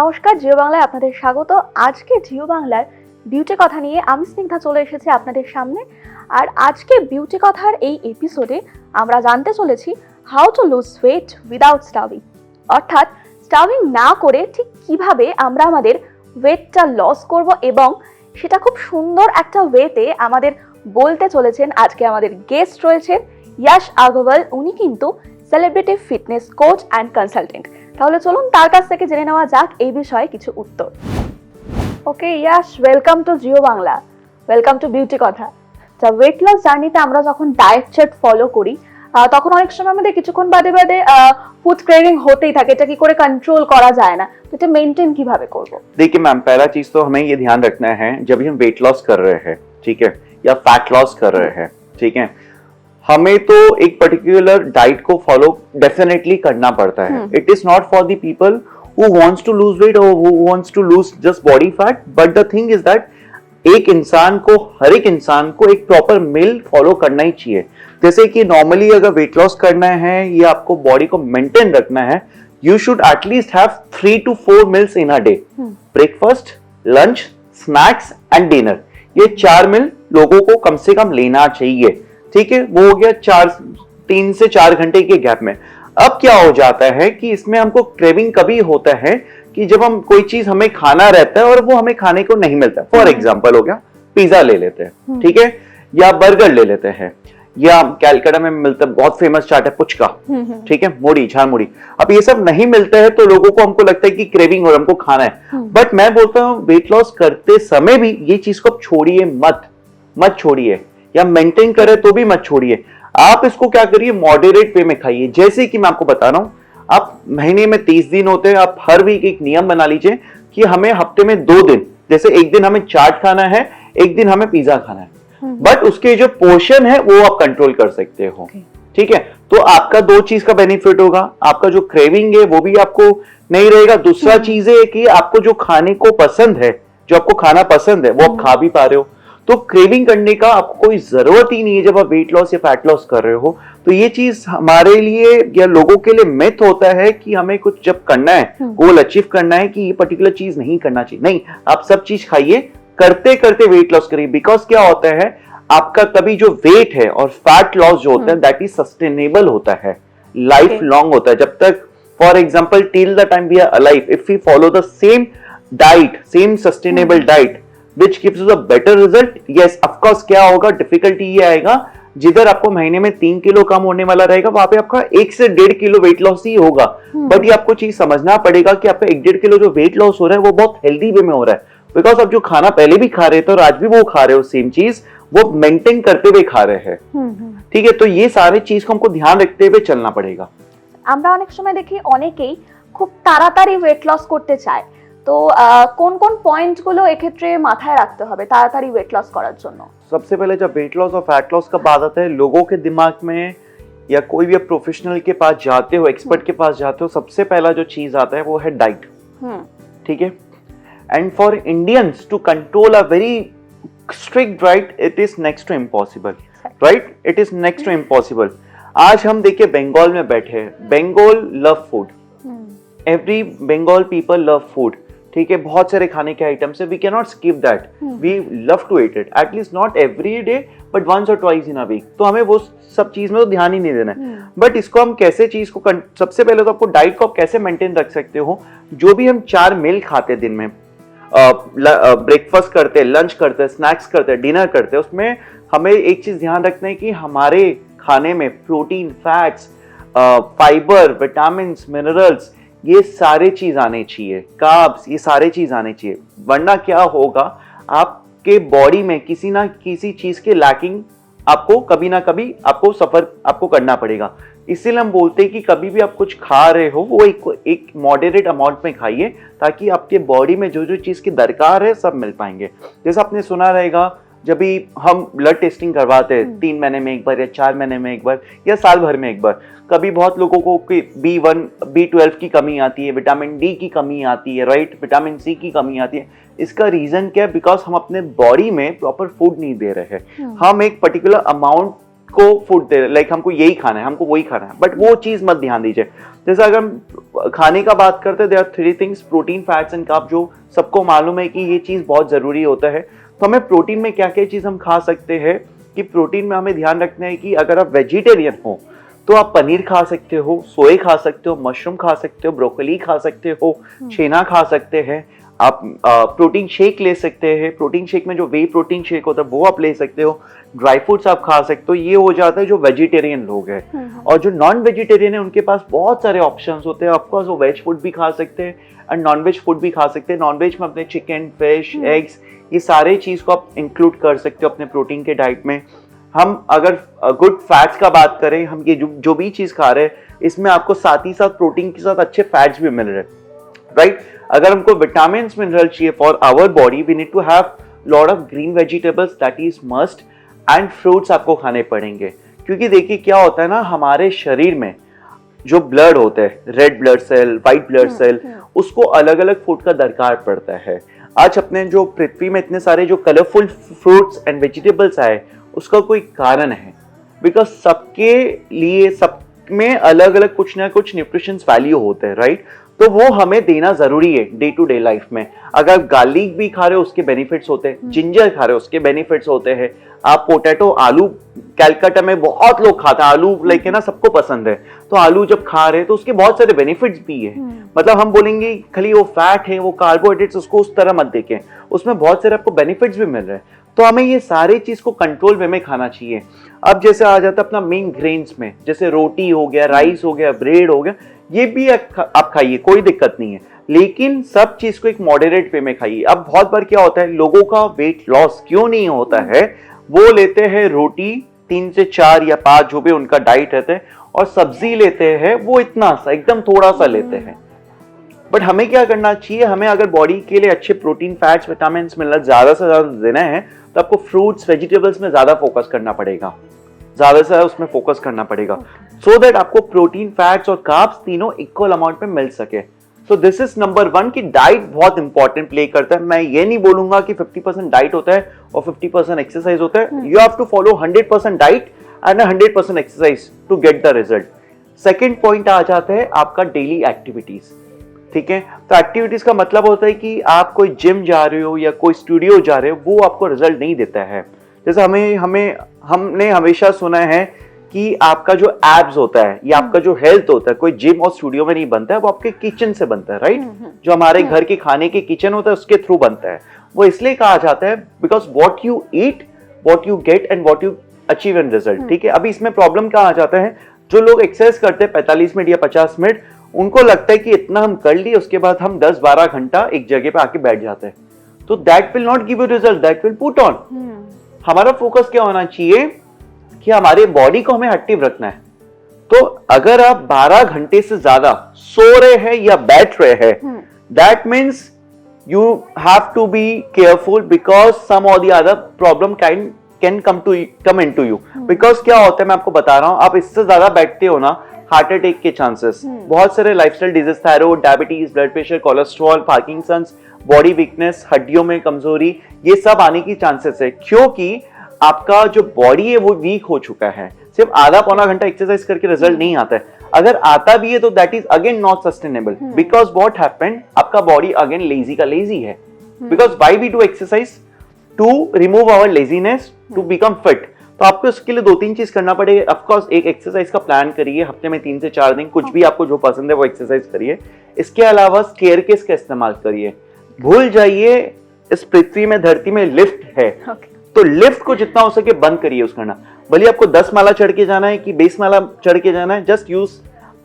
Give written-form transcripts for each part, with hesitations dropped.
নমস্কার, জিও বাংলায় আপনাদের স্বাগত। আজকে জিও বাংলার বিউটি কথা নিয়ে আমি স্নিগ্ধা চলে এসেছি আপনাদের সামনে। আর আজকে বিউটি কথার এই এপিসোডে আমরা জানতে চলেছি how to lose weight without starving, অর্থাৎ স্টার্ভিং না করে ঠিক কিভাবে আমরা আমাদের ওয়েটটা লস করব এবং সেটা খুব সুন্দর একটা ওয়েতে আমাদের বলতে চলেছেন আজকে আমাদের গেস্ট রয়েছেন ইয়াশ আগরওয়াল। উনি কিন্তু celebrity fitness coach and consultant. তাহলে চলুন তার কাছ থেকে জেনে নেওয়া যাক এই বিষয়ে কিছু উত্তর। Okay Yash, welcome to Jio Bangla, welcome to beauty কথা। তা ওয়েট লস জার্নিতে আমরা যখন ডায়েট চার্ট ফলো করি তখন অনেক সময় আমাদের কিছুক্ষণ বাদে বাদে ফুড ক্রেভিং হতেই থাকে, এটা কি করে कंट्रोल করা যায় না, তো এটা মেইনটেইন কিভাবে করব? देखिए मैम, पहला चीज तो हमें ये ध्यान रखना है जब भी हम वेट लॉस कर रहे हैं, ठीक है, या फैट लॉस कर रहे हैं, ठीक है, हमें तो एक पर्टिकुलर डाइट को फॉलो डेफिनेटली करना पड़ता है। It is not for the people who wants to lose weight और who wants to lose just body fat, but the thing is that एक इंसान को, हर एक इंसान को एक प्रॉपर मील फॉलो करना ही चाहिए। जैसे कि नॉर्मली अगर वेट लॉस करना है या आपको बॉडी को मेंटेन रखना है, you should at least have 3 to 4 meals in a day. Breakfast, lunch, snacks and dinner. ये 4 मील लोगों को कम से कम लेना चाहिए, ठीक है। वो हो गया 3 से 4 घंटे के गैप में। अब क्या हो जाता है कि इसमें हमको क्रेविंग कभी होता है कि जब हम कोई चीज हमें खाना रहता है और वो हमें खाने को नहीं मिलता। फॉर एग्जाम्पल हो गया, पिज्जा ले लेते हैं, ठीक है, या बर्गर ले लेते हैं, या कैलकाटा में मिलता है बहुत फेमस चाट है पुचका, ठीक है, मोड़ी, झालमुड़ी। अब ये सब नहीं मिलता है तो लोगों को, हमको लगता है कि क्रेविंग और हमको खाना है, बट मैं बोलता हूँ वेट लॉस करते समय भी ये चीज को छोड़िए मत छोड़िए, या मेंटेन करे तो भी मत छोड़िए। आप इसको क्या करिए, मॉडरेट वे में खाइए। जैसे कि मैं आपको बता रहा हूँ, आप महीने में 30 दिन होते हैं, आप हर वीक एक नियम बना लीजिए कि हमें हफ्ते में 2 दिन, जैसे एक दिन हमें चाट खाना है, एक दिन हमें पिज्जा खाना है, बट उसके जो पोर्शन है वो आप कंट्रोल कर सकते हो, ठीक है। तो आपका 2 चीज का बेनिफिट होगा, आपका जो क्रेविंग है वो भी आपको नहीं रहेगा। दूसरा चीज है कि आपको जो खाने को पसंद है, जो आपको खाना पसंद है वो आप खा भी पा रहे हो। तो क्रेविंग करने का आपको कोई जरूरत ही नहीं है जब आप वेट लॉस या फैट लॉस कर रहे हो। तो ये चीज हमारे लिए या लोगों के लिए मिथ होता है कि हमें कुछ जब करना है, गोल अचीव करना है, कि ये पर्टिकुलर चीज नहीं करना चाहिए। नहीं, आप सब चीज खाइए, करते करते वेट लॉस करिए। बिकॉज क्या होता है, आपका तभी जो वेट है और फैट लॉस जो होता है दैट इज सस्टेनेबल होता है, लाइफ लॉन्ग होता है। जब तक, for example, till the time we are alive, if we follow the same diet, same sustainable diet which gives us a better result, yes of course क्या होगा, डिफिकल्टी ये आएगा, जिधर आपको महीने में 3 किलो कम होने वाला रहेगा वहां पे आपका 1 से 1.5 किलो वेट लॉस ही होगा। बट ये आपको चीज समझना पड़ेगा कि आपका 1-1.5 किलो जो वेट लॉस हो रहा है वो बहुत हेल्दी वे में हो रहा है। बिकॉज आप जो खाना पहले भी खा रहे थे और आज भी वो खा रहे हो सेम चीज, वो मेंटेन करते हुए खा रहे हैं, ठीक है। तो ये सारे चीज को हमको ध्यान रखते हुए चलना पड़ेगा। আমরা অনেক সময় দেখি অনেকেই খুব তাড়াতাড়ি ওয়েট লস করতে চায়, তো কোন কোন পয়েন্টগুলো এক্ষেত্রে মাথায় রাখতে হবে তাড়াতাড়ি ওয়েট লস করার জন্য? सबसे पहले जब वेट लॉस और फैट लॉस का बात आता है, लोगों के दिमाग में या कोई भी प्रोफेशनल के पास जाते हो, एक्सपर्ट के पास जाते हो, सबसे पहला जो चीज आता है वो है डाइट, ठीक है। And for Indians to control a very strict diet, it is next to impossible, right, it is next to impossible. आज हम देखिए बंगाल में बैठे हैं, Bengal love food, every Bengal people love food, ठीक है, बहुत सारे खाने के आइटम्स है, we can not skip that, we love to eat it, at least not every day but once और ट्वाइस इन अ वीक। तो हमें वो सब चीज में तो ध्यान ही नहीं देना है। बट इसको हम कैसे चीज को, सबसे पहले तो आपको डाइट को आप कैसे मेंटेन रख सकते हो। जो भी हम 4 मील खाते हैं दिन में, ब्रेकफास्ट करते हैं, लंच करते हैं, स्नैक्स करते हैं, डिनर करते हैं, उसमें हमें एक चीज ध्यान रखना है कि हमारे खाने में protein, fats, fibre, vitamin, minerals, ये सारे चीज आने चाहिए, कार्ब्स, ये सारे चीज आने चाहिए। वरना क्या होगा, आपके बॉडी में किसी ना किसी चीज के लैकिंग आपको कभी ना कभी आपको सफर आपको करना पड़ेगा। इसीलिए हम बोलते हैं कि कभी भी आप कुछ खा रहे हो वो एक मॉडरेट अमाउंट में खाइए, ताकि आपके बॉडी में जो जो चीज की दरकार है सब मिल पाएंगे। जैसे आपने सुना रहेगा, जब भी हम ब्लड टेस्टिंग करवाते हैं 3 महीने में एक बार या 4 महीने में एक बार या साल भर में एक बार, कभी बहुत लोगों को B1, B12 की कमी आती है, विटामिन डी की कमी आती है, राइट, विटामिन सी की कमी आती है। इसका रीजन क्या है, बिकॉज हम अपने बॉडी में प्रॉपर फूड नहीं दे रहे हैं। हम एक पर्टिकुलर अमाउंट को फूड दे रहे, लाइक हमको यही खाना है, हमको वही खाना है, बट वो चीज मत ध्यान दीजिए। जैसे अगर हम खाने का बात करते हैं, there are 3 things, protein, fats and carb, जो सबको मालूम है कि ये चीज बहुत जरूरी होता है। तो हमें प्रोटीन में क्या क्या चीज हम खा सकते हैं कि प्रोटीन में हमें ध्यान रखना है कि अगर आप वेजिटेरियन हो तो आप पनीर खा सकते हो, सोए खा सकते हो, मशरूम खा सकते हो, ब्रोकली खा सकते हो, छेना खा सकते हैं, आप प्रोटीन शेक ले सकते हैं। प्रोटीन शेक में जो वे प्रोटीन शेक होता है वो आप ले सकते हो, ड्राई फ्रूट्स आप खा सकते हो। ये हो जाता है जो वेजिटेरियन लोग हैं। और जो नॉन वेजिटेरियन है उनके पास बहुत सारे ऑप्शंस होते हैं। ऑफकोर्स वो वेज फूड भी खा सकते हैं एंड नॉन वेज फूड भी खा सकते हैं। नॉन वेज में अपने चिकन, फिश, एग्स, ये सारे चीज को आप इंक्लूड कर सकते हो अपने प्रोटीन के डाइट में। हम अगर गुड फैट्स का बात करें, हम ये जो भी चीज खा रहे हैं इसमें आपको साथ ही साथ प्रोटीन के साथ अच्छे फैट्स भी मिल रहे हैं, राइट। अगर हमको विटामिन मिनरल चाहिए for our body, we need to have lot of green vegetables, that is must, and fruits आपको खाने पड़ेंगे। क्योंकि देखिए क्या होता है ना, हमारे शरीर में जो ब्लड होता है, red blood cell, white blood cell, उसको अलग अलग फूड का दरकार पड़ता है। आज अपने जो पृथ्वी में इतने सारे जो कलरफुल फ्रूट्स एंड वेजिटेबल्स आए, उसका कोई कारण है, बिकॉज सबके लिए सब में अलग अलग कुछ ना कुछ न्यूट्रिशंस वैल्यू होते हैं, राइट। तो वो हमें देना जरूरी है डे टू डे लाइफ में। अगर गार्लिक भी खा रहे हो उसके बेनिफिट्स होते हैं, जिंजर खा रहे हो उसके बेनिफिट्स होते हैं, आप पोटैटो, आलू, कलकत्ता में बहुत लोग खाते हैं आलू, लाइक है ना, सबको पसंद है। तो आलू जब खा रहे हैं तो उसके बहुत सारे बेनिफिट्स भी है। मतलब हम बोलेंगे खाली वो फैट है, वो कार्बोहाइड्रेट्स, उसको उस तरह मत देखें, उसमें बहुत सारे आपको बेनिफिट्स भी मिल रहे हैं। तो हमें ये सारे चीज को कंट्रोल वे में खाना चाहिए। अब जैसे आ जाता है अपना मेन ग्रेन्स में, जैसे रोटी हो गया, राइस हो गया, ब्रेड हो गया, ये भी आप खाइए, कोई दिक्कत नहीं है, लेकिन सब चीज को एक मॉडरेट वे में खाइए। अब बहुत बार क्या होता है, लोगों का वेट लॉस क्यों नहीं होता है, वो लेते हैं रोटी 3 से 4 या 5 जो भी उनका डाइट रहता है, और सब्जी लेते हैं वो इतना सा, एकदम थोड़ा सा लेते हैं। बट हमें क्या करना चाहिए, हमें अगर बॉडी के लिए अच्छे प्रोटीन, फैट्स, विटामिन मिनरल ज्यादा से ज्यादा देना है तो आपको फ्रूट्स, वेजिटेबल्स में ज्यादा फोकस करना पड़ेगा, ज्यादा से ज्यादा उसमें फोकस करना पड़ेगा, सो दैट आपको प्रोटीन, फैट्स और कार्ब्स तीनों इक्वल अमाउंट में मिल सके। सो दिस इज नंबर 1 कि डाइट बहुत इंपॉर्टेंट प्ले करता है। मैं ये नहीं बोलूंगा कि 50% डाइट होता है और 50% एक्सरसाइज होता है। You have to follow 100% diet and 100% exercise to get the result. Second point आ जाता है आपका डेली एक्टिविटीज, ठीक है। तो एक्टिविटीज का मतलब होता है कि आप कोई जिम जा रहे हो या कोई स्टूडियो जा रहे हो, वो आपको रिजल्ट नहीं देता है। जैसे हमने हमेशा सुना है कि आपका जो एब्स होता है या आपका जो हेल्थ होता है कोई जिम और स्टूडियो में नहीं बनता है, वो आपके किचन से बनता है, राइट। जो हमारे घर के खाने के किचन होता है उसके थ्रू बनता है। वो इसलिए कहा जाता है because what you eat, what you get and what you achieve in result, ठीक है। अभी इसमें प्रॉब्लम क्या आ जाता है, जो लोग एक्सरसाइज करते हैं 45 मिनट या 50 मिनट, उनको लगता है कि इतना हम कर लिए, उसके बाद हम 10-12 घंटा एक जगह पे आके बैठ जाते हैं। तो that will not give you result, that will put on. हमारा फोकस क्या होना चाहिए कि हमारे बॉडी को हमें एक्टिव रखना है। तो अगर आप 12 घंटे से ज्यादा सो रहे हैं या बैठ रहे हैं, that means you have to be careful because some और the other problem can come into you. Because क्या होता है, मैं आपको बता रहा हूं, आप इससे ज्यादा बैठते हो ना, हार्ट अटैक के चांसेस, बहुत सारे lifestyle disease, thyroid, diabetes, blood pressure, cholesterol, Parkinson's, body weakness, हड्डियों में कमजोरी, ये सब आने की चांसेस है, क्योंकि आपका जो बॉडी है वो वीक हो चुका है। सिर्फ आधा पौना घंटा एक्सरसाइज करके रिजल्ट नहीं आता है, अगर आता भी है तो that is again not sustainable, because what happened, आपका बॉडी अगेन लेजी का लेजी है। Because why we do exercise, to remove our laziness, to become fit. तो आपको इसके लिए 2-3 चीज करना पड़ेगा। ऑफकोर्स एक एक्सरसाइज का प्लान करिए, हफ्ते में 3 से 4 दिन, कुछ भी आपको जो पसंद है वो एक्सरसाइज करिए। इसके अलावा स्टेयरकेस का इस्तेमाल करिए। भूल जाइए इस पृथ्वी में, धरती में लिफ्ट है, तो लिफ्ट को जितना हो सके बंद करिए यूज करना। भले आपको 10 माला चढ़ के जाना है कि 20 माला चढ़ के जाना है, just use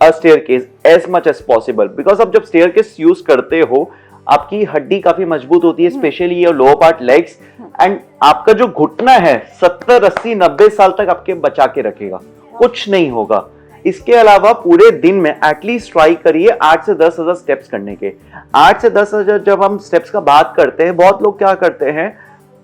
a staircase as much as possible. Because आप जब स्टेयरकेस यूज करते हो, आपकी हड्डी काफी मजबूत होती है, specially your lower part, legs, and आपका जो घुटना है 70, 80, 90 साल तक आपके बचा के रखेगा, कुछ नहीं होगा। इसके अलावा पूरे दिन में एटलीस्ट ट्राई करिए 8 से 10 हजार स्टेप्स करने के। 8 से 10 हजार जब हम स्टेप्स का बात करते हैं, बहुत लोग क्या करते हैं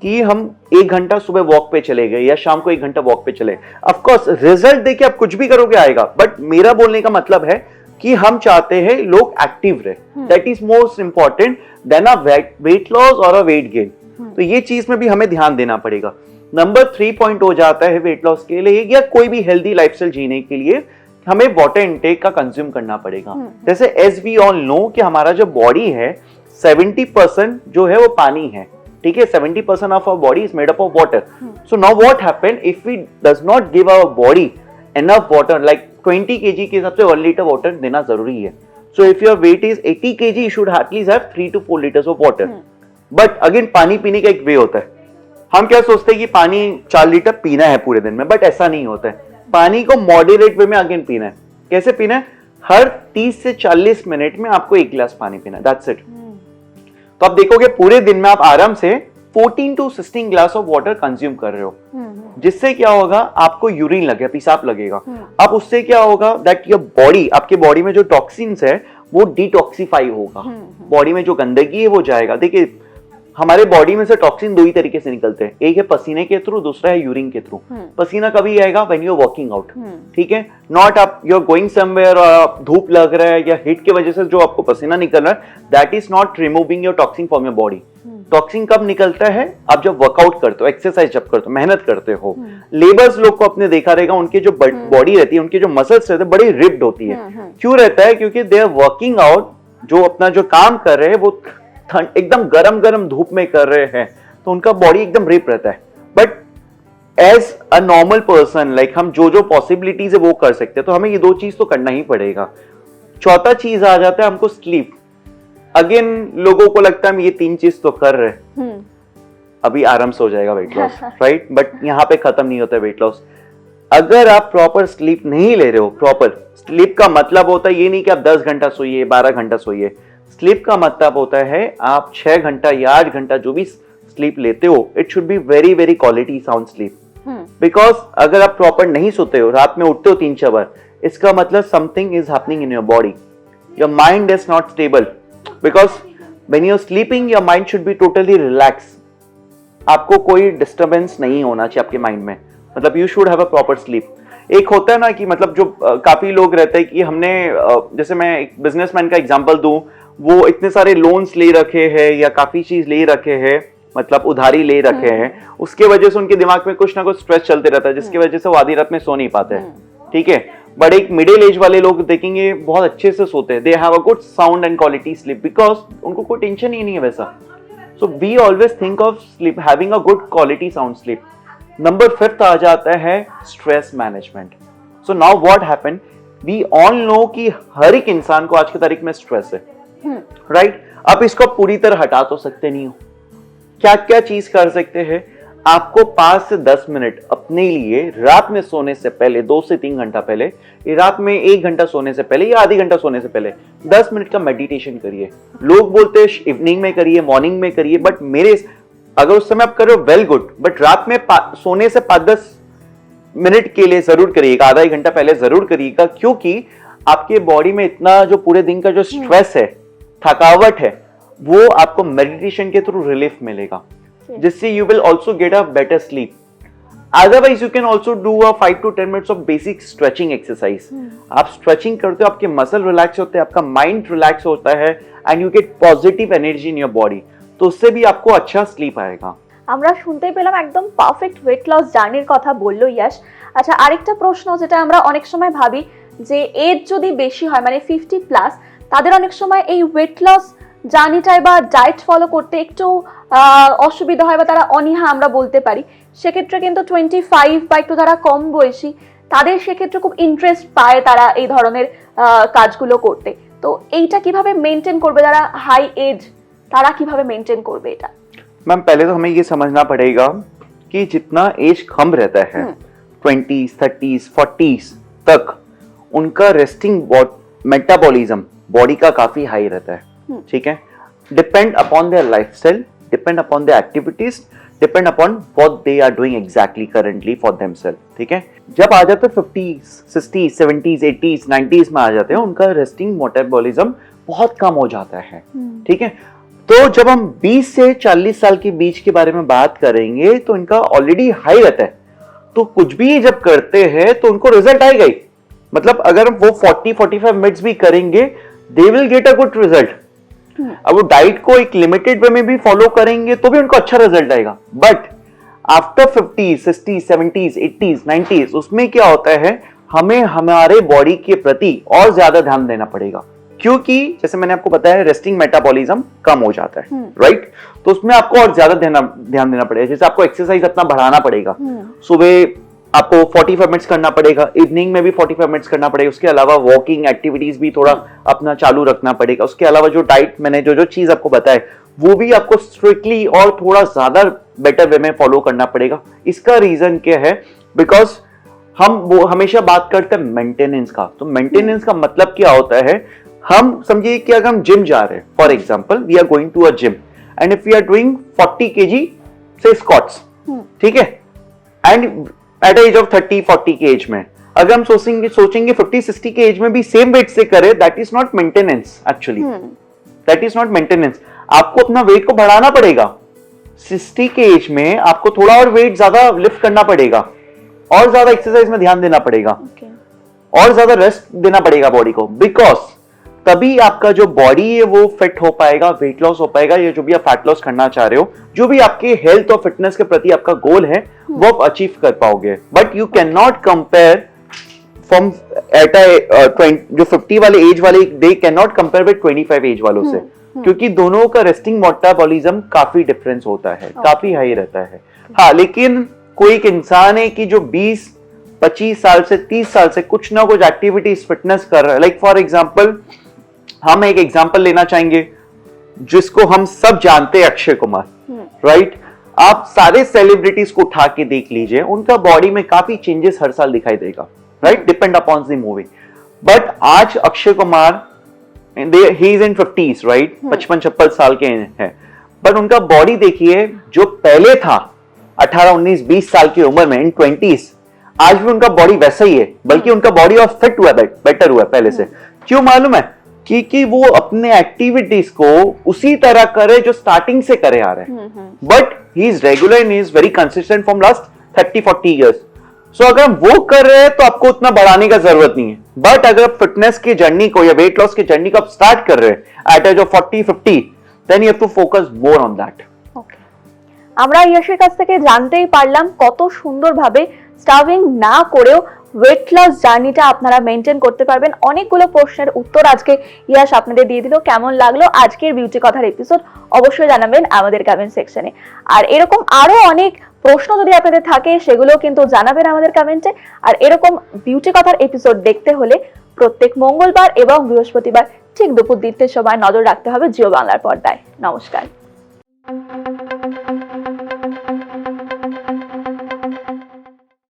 कि हम 1 घंटा सुबह वॉक पे चले गए या शाम को 1 घंटा वॉक पे चले। ऑफ कोर्स रिजल्ट देखिए आप कुछ भी करोगे आएगा, बट मेरा बोलने का मतलब है कि हम चाहते हैं लोग एक्टिव रहे, that is most important then a weight loss और अ वेट गेन। तो ये चीज में भी हमें ध्यान देना पड़ेगा। नंबर 3 पॉइंट हो जाता है वेट लॉस के लिए या कोई भी हेल्दी लाइफस्टाइल जीने के लिए, हमें वाटर इनटेक का कंज्यूम करना पड़ेगा। जैसे एज वी ऑल नो कि हमारा जो बॉडी है 70% जो है वो पानी है, ठीक है। 70% of our body is made up of water. So now what happen if we does not give our body enough water, like 20 kg के हिसाब से 1 लीटर वाटर देना जरूरी है। So if your weight is 80 kg, you should at least have 3 to 4 liters of water. But again पानी पीने का एक वे होता है। हम क्या सोचते हैं कि पानी 4 लीटर पीना है पूरे दिन में, बट ऐसा नहीं होता है। पानी को मॉडरेट वे में अगेन पीना है। कैसे पीना है? हर 30 से 40 मिनट में आपको 1 गिलास पानी पीना है, दैट्स इट। तो आप देखोगे पूरे दिन में आप आराम से 14 to 16 glass of water consume कर रहे हो, जिससे क्या होगा, आपको यूरिन लगेगा, पेशाब लगेगा। अब उससे क्या होगा, दैट योर बॉडी, आपके बॉडी में जो टॉक्सिन्स है वो डिटॉक्सिफाई होगा, बॉडी में जो गंदगी है वो जाएगा। देखिए हमारे बॉडी में से टॉक्सिन 2 ही तरीके से निकलते हैं, एक है पसीने के थ्रू, दूसरा है यूरिन के थ्रू। पसीना कभी आएगा when you are working out, ठीक है, नॉट आप यू आर गोइंग समवेयर और धूप लग रहा है या हीट की वजह से जो आपको पसीना निकल रहा है, that is not removing your toxin from your body. Toxin कब निकलता है? आप जब वर्कआउट करते हो, एक्सरसाइज जब करते हो, मेहनत करते हो। लेबर्स लोग को आपने देखा रहेगा, उनके जो बॉडी रहती है, उनके जो मसल्स रहते हैं बड़ी रिप्ड होती है। क्यों रहता है? क्योंकि दे आर वर्किंग आउट, जो अपना जो काम कर रहे हैं वो एकदम गरम गरम धूप में कर रहे हैं, तो उनका बॉडी एकदम रिप रहता है। But as a normal person, like हम जो जो पॉसिबिलिटीज है वो कर सकते हैं, तो हमें ये 2 चीज तो करना ही पड़ेगा। चौथा चीज आ जाता है हमको स्लीप। अगेन लोगों को लगता है हम ये 3 चीज तो कर रहे हैं, अभी आराम से हो जाएगा वेट लॉस, राइट? बट यहाँ पे खत्म नहीं होता है वेट लॉस। अगर आप प्रॉपर स्लीप नहीं ले रहे हो, प्रॉपर स्लीप का मतलब होता है ये नहीं कि आप 10 घंटा सोइए, 12 घंटा सोइए। स्लीप का मतलब होता है आप 6 घंटा या 8 घंटा जो भी स्लीप लेते हो, it should be very very quality sound sleep. Because अगर आप प्रॉपर नहीं सोते हो, रात में उठते हो 3-4 बार, इसका मतलब something is happening in your body, your mind is not stable. Because when you are sleeping your mind should be totally relax. आपको कोई डिस्टर्बेंस नहीं होना चाहिए आपके माइंड में, मतलब you should have a proper sleep. एक होता है ना कि मतलब जो काफी लोग रहते हैं कि हमने जैसे मैं एक बिजनेसमैन का एग्जांपल दूं, वो इतने सारे लोन्स ले रखे हैं या काफी चीज ले रखे हैं, मतलब उधारी ले रखे हैं, उसके वजह से उनके दिमाग में कुछ ना कुछ स्ट्रेस चलते रहता है, जिसकी वजह से वो आधी रात में सो नहीं पाते हैं, ठीक है। बट एक मिडिल एज वाले लोग देखेंगे बहुत अच्छे से सोते हैं, they have a good sound and quality sleep, because उनको कोई टेंशन ही नहीं है वैसा। So we always think of sleep having a good quality sound sleep. Number 5 आ जाता है stress management. So now what happen, we all know कि हर एक इंसान को आज की तारीख में स्ट्रेस है, राइट? आप इसको पूरी तरह हटा तो सकते नहीं हो। क्या क्या चीज कर सकते हैं? आपको 5 से 10 मिनट अपने लिए रात में सोने से पहले, 2 से 3 घंटा पहले, रात में 1 घंटा सोने से पहले या आधी घंटा सोने से पहले 10 मिनट का मेडिटेशन करिए। लोग बोलते हैं इवनिंग में करिए, मॉर्निंग में करिए, बट मेरे अगर उस समय आप कर रहे हो वेल गुड, बट रात में सोने से 5-10 मिनट के लिए जरूर करिएगा, आधा 1 घंटा पहले जरूर करिएगा, क्योंकि आपके बॉडी में इतना जो पूरे दिन का जो स्ट्रेस है, थकावट है, वो आपको मेडिटेशन के थ्रू रिलीफ मिलेगा, जिससे you will also get a better sleep. Otherwise you can also do a 5 to 10 minutes of basic stretching exercise. आप स्ट्रेचिंग करते हो, आपके मसल रिलैक्स होते हैं, आपका माइंड रिलैक्स होता है, and you get positive energy in your body, तो उससे भी आपको अच्छा स्लीप आएगा। আমরা শুনতেই পেলাম একদম পারফেক্ট ওয়েট লস জার্নির কথা বললো ইয়াশ। আচ্ছা, আরেকটা প্রশ্ন যেটা আমরা অনেক সময় ভাবি যে এজ যদি বেশি হয়, মানে 50+ তাদের অনেক সময় এই ওয়েট লস জার্নিটায় বা ডায়েট ফলো করতে একটু অসুবিধা হয় বা তারা অনীহা আমরা বলতে পারি। সেক্ষেত্রে কিন্তু 25 বা একটু যারা কম বয়সী তাদের সেক্ষেত্রে খুব ইন্টারেস্ট পায় তারা এই ধরনের কাজগুলো করতে। তো এইটা কিভাবে মেনটেন করবে যারা হাই এজ, তারা কিভাবে মেনটেন করবে এটা? मैम पहले तो हमें ये समझना पड़ेगा कि जितना एज कम रहता है 20s, 30s, 40s तक, उनका रेस्टिंग मेटाबॉलिज्म बॉडी का काफी हाई रहता है, ठीक है। Depend upon their lifestyle, depend upon their activities, depend upon what they are doing exactly currently for themself, ठीक है। जब आ जाते हैं 50s, 60s, 70s, 80s, 90s में आ जाते हैं, उनका रेस्टिंग मेटाबॉलिज्म बहुत कम हो जाता है, ठीक है। तो जब हम 20 से 40 साल के बीच के बारे में बात करेंगे तो इनका ऑलरेडी हाई रहता है, तो कुछ भी जब करते हैं तो उनको रिजल्ट आएगा ही। मतलब अगर वो 40-45 मिनट्स भी करेंगे, they will get a good result. अब वो डाइट को एक लिमिटेड वे में भी फॉलो करेंगे तो भी उनको अच्छा रिजल्ट आएगा। But after 50, 60, 70s, 80s, 90s उसमें क्या होता है, हमें हमारे बॉडी के प्रति और ज्यादा ध्यान देना पड़ेगा, क्योंकि जैसे मैंने आपको बताया रेस्टिंग मेटाबॉलिज्म कम हो जाता है, राइट? तो उसमें आपको और ज्यादा ध्यान देना पड़ेगा। जैसे आपको एक्सरसाइज अपना बढ़ाना पड़ेगा, सुबह आपको 45 मिनट्स करना पड़ेगा, इवनिंग में भी 45 मिनट्स करना पड़ेगा, उसके अलावा वॉकिंग एक्टिविटीज भी थोड़ा अपना चालू रखना पड़ेगा, उसके अलावा जो डाइट मैंने जो चीज आपको बताए वो भी आपको स्ट्रिक्टली और थोड़ा ज्यादा बेटर वे में फॉलो करना पड़ेगा। इसका रीजन क्या है, बिकॉज हम वो हमेशा बात करते हैं मेंटेनेंस का। तो मेंटेनेंस का मतलब क्या होता है, हम समझिए कि अगर हम जिम जा रहे हैं, for example we are going to a gym and if we are doing 40 kg से स्क्वाट्स, ठीक है, एंड एट एज ऑफ 30-40 के एज में अगर हम सोचेंगे 50-60 के एज में भी सेम वेट से करें, that is not maintenance actually, that is not maintenance. आपको अपना वेट को बढ़ाना पड़ेगा, 60 के एज में आपको थोड़ा और वेट ज्यादा लिफ्ट करना पड़ेगा, और ज्यादा एक्सरसाइज में ध्यान देना पड़ेगा, और ज्यादा रेस्ट देना पड़ेगा बॉडी को, बिकॉज तभी आपका जो बॉडी है वो फिट हो पाएगा, वेट लॉस हो पाएगा, या जो भी आप फैट लॉस करना चाह रहे हो, जो भी आपके हेल्थ और फिटनेस के प्रति आपका गोल है वो आप अचीव कर पाओगे। But you can not compare from at जो 50 वाले एज वाले, they can not compare with 25 age वालों से, क्योंकि दोनों का रेस्टिंग मेटाबॉलिज्म काफी डिफरेंस होता है, काफी हाई रहता है। हाँ, लेकिन कोई एक इंसान है कि जो 20-25 साल से 30 साल से कुछ ना कुछ एक्टिविटीज फिटनेस कर रहा है, लाइक फॉर एग्जाम्पल हम एक एग्जाम्पल लेना चाहेंगे जिसको हम सब जानते हैं, अक्षय कुमार, राइट? आप सारे सेलिब्रिटीज को उठा के देख लीजिए, उनका बॉडी में काफी चेंजेस हर साल दिखाई देगा, right? Depend upon the movie. But आज Akshay Kumar he is in 50s, right? 55-56 साल के हैं, बट उनका बॉडी देखिए, जो पहले था 18-19-20 साल की उम्र में इन 20s, आज भी उनका बॉडी वैसा ही है, बल्कि उनका बॉडी और फिट हुआ है, बेटर हुआ है पहले से। क्यों मालूम है? कि वो अपने एक्टिविटीज को उसी तरह करे जो स्टार्टिंग से करे आ रहे हैं, but he is regular and he is very consistent from last 30-40 years। सो अगर वो कर रहे हैं तो आपको उतना बढ़ाने का जरूरत नहीं है, बट अगर फिटनेस की जर्नी को या वेट लॉस की जर्नी को आप स्टार्ट कर रहे हैं at age of 40-50, then you have to focus more on that. আমরা ইয়াশের কাছ থেকে জানতেই পারলাম কত সুন্দরভাবে স্টার্ভিং না করেও ওয়েট লস জার্নিটা আপনারা মেনটেন করতে পারবেন। অনেকগুলো প্রশ্নের উত্তর আজকে ইয়াশ আপনাদের দিয়ে দিল। কেমন লাগলো আজকের বিউটি কথার এপিসোড অবশ্যই জানাবেন আমাদের কমেন্ট সেকশনে। আর এরকম আরো অনেক প্রশ্ন যদি আপনাদের থাকে সেগুলো কিন্তু জানাবেন আমাদের কমেন্টে। আর এরকম বিউটি কথার এপিসোড দেখতে হলে প্রত্যেক মঙ্গলবার এবং বৃহস্পতিবার ঠিক দুপুর 3টের সময় নজর রাখতে হবে জিও বাংলার পর্দায়। নমস্কার।